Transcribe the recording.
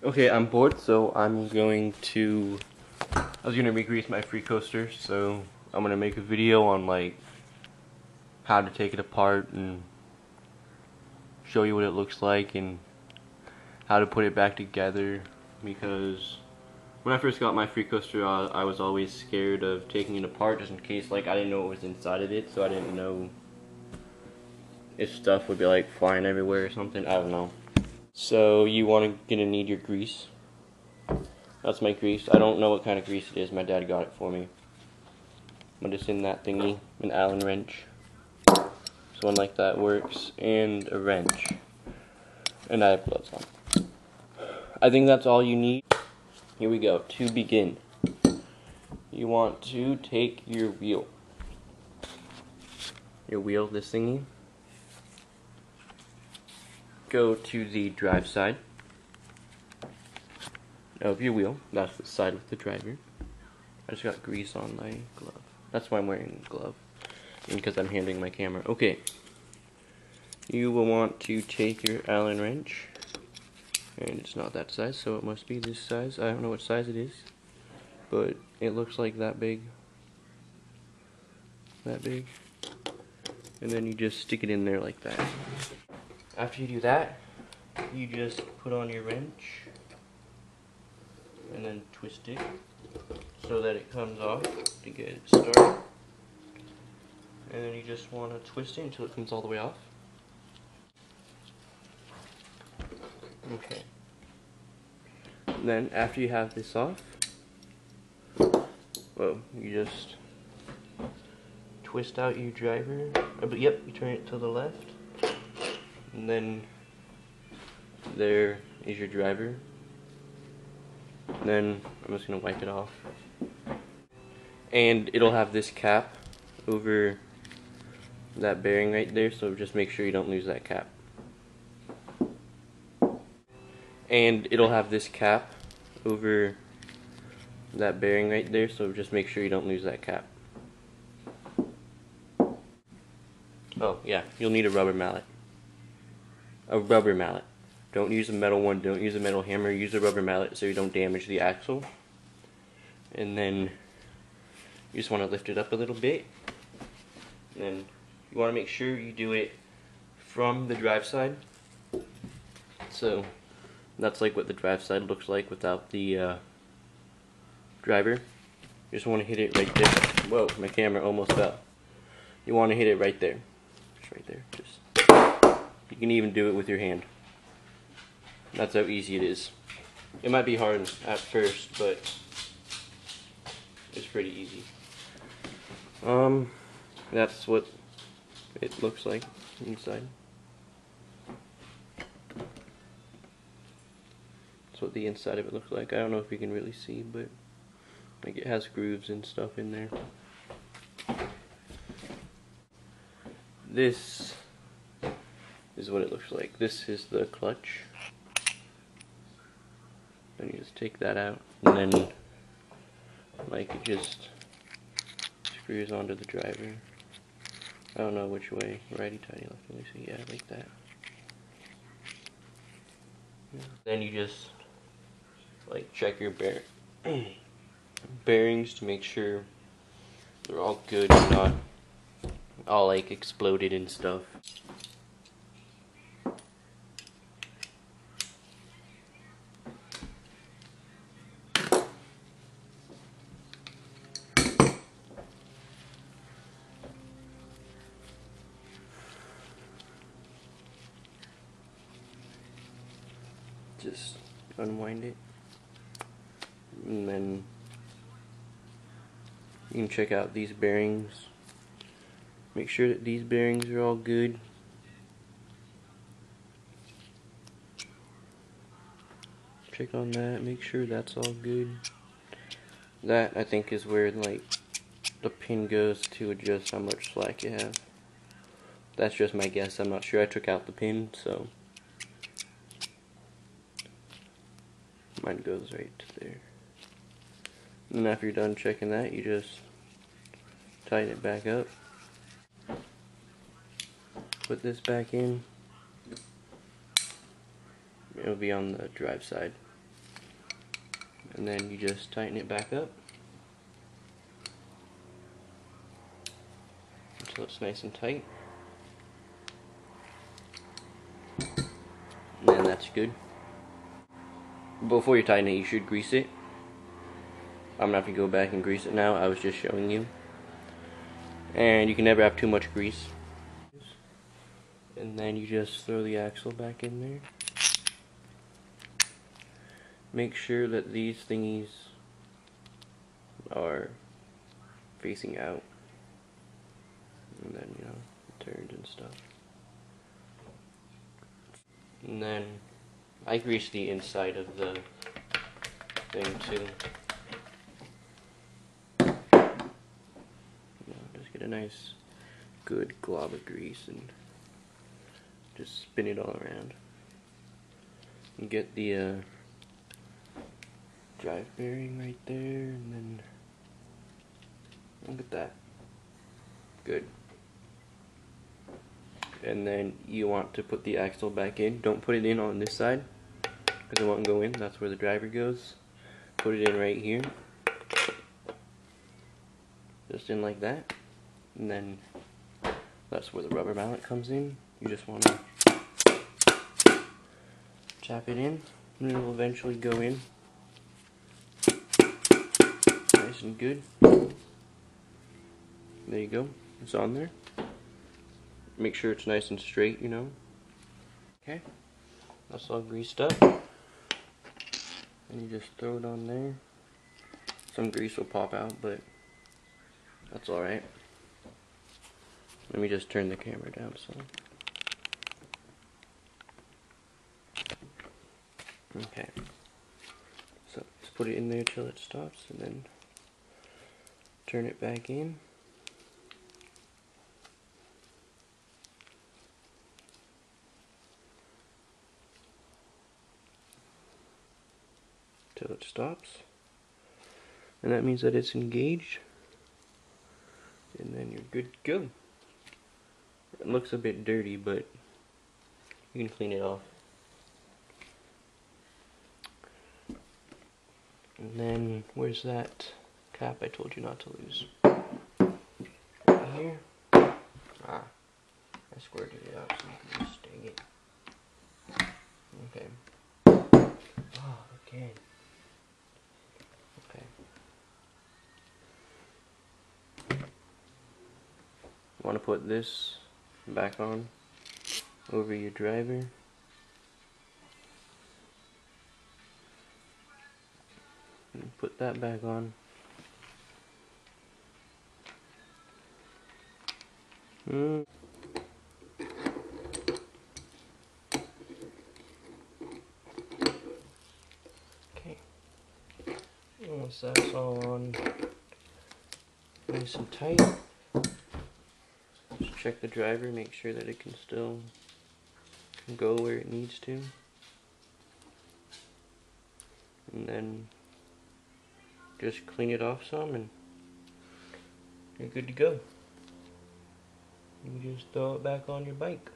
Okay, I'm bored, so I was gonna regrease my freecoaster, so I'm gonna make a video on like how to take it apart and show you what it looks like and how to put it back together, because when I first got my freecoaster, I was always scared of taking it apart just in case, like, I didn't know what was inside of it, so I didn't know if stuff would be like flying everywhere or something. I don't know. So gonna need your grease. That's my grease. I don't know what kind of grease it is. My dad got it for me. But it's in that thingy, an Allen wrench. So one like that works, and a wrench. And I have gloves on. I think that's all you need. Here we go. To begin, you want to take your wheel. This thingy. Go to the drive side of your wheel. That's the side with the driver. I just got grease on my glove. That's why I'm wearing a glove, because I'm handling my camera. Okay. You will want to take your Allen wrench, and it's not that size, so it must be this size. I don't know what size it is, but it looks like that big. That big. And then you just stick it in there like that. After you do that, you just put on your wrench and then twist it so that it comes off to get it started. And then you just want to twist it until it comes all the way off. Okay. Then after you have this off, you just twist out your driver. Yep, you turn it to the left. And then there is your driver. And then I'm just going to wipe it off. And it'll have this cap over that bearing right there, so just make sure you don't lose that cap. And it'll have this cap over that bearing right there, so just make sure you don't lose that cap. Oh yeah, you'll need a rubber mallet. A rubber mallet. Don't use a metal one, don't use a metal hammer, use a rubber mallet so you don't damage the axle. And then you just want to lift it up a little bit. And then you want to make sure you do it from the drive side. So that's like what the drive side looks like without the driver. You just want to hit it right there. Whoa, my camera almost fell. You want to hit it right there. Just right there. Just. You can even do it with your hand. That's how easy it is. It might be hard at first, but it's pretty easy. That's what it looks like inside. That's what the inside of it looks like. I don't know if you can really see, but like it has grooves and stuff in there. This is what it looks like. This is the clutch. Then you just take that out, and then like it just screws onto the driver. I don't know which way, righty tighty, lefty loosey, yeah, like that. Yeah. Then you just like check your bearings to make sure they're all good and not all like exploded and stuff. Just unwind it, and then you can check out these bearings. Make sure that these bearings are all good. Check on that, make sure that's all good. That, I think, is where like the pin goes to adjust how much slack you have. That's just my guess, I'm not sure. I took out the pin, so mine goes right to there. And after you're done checking that, you just tighten it back up. Put this back in. It'll be on the drive side. and then you just tighten it back up until it's nice and tight, and then that's good. Before you tighten it, you should grease it. I'm gonna have to go back and grease it now. I was just showing you. And you can never have too much grease. And then you just throw the axle back in there. Make sure that these thingies are facing out. And then, you know, turned and stuff. And then I grease the inside of the thing too. Just get a nice good glob of grease and just spin it all around. And get the drive bearing right there, and then look at that. Good. And then you want to put the axle back in. Don't put it in on this side because it won't go in. That's where the driver goes. Put it in right here. Just in like that. And then that's where the rubber mallet comes in. You just want to tap it in, and it will eventually go in. Nice and good. There you go. It's on there. Make sure it's nice and straight, you know. Okay. That's all greased up. And you just throw it on there. Some grease will pop out, but that's alright. Let me just turn the camera down some. Okay. So just put it in there till it stops, and then turn it back in. Till it stops. And that means that it's engaged. And then you're good to go. It looks a bit dirty, but you can clean it off. And then, where's that cap I told you not to lose? Right here. Ah, I squirted it out so you can just dang it. Okay. Oh, again. Okay. You want to put this back on over your driver. And put that back on. Okay. Once that's all on nice and tight, just check the driver, make sure that it can still go where it needs to. And then just clean it off some and you're good to go. You just throw it back on your bike.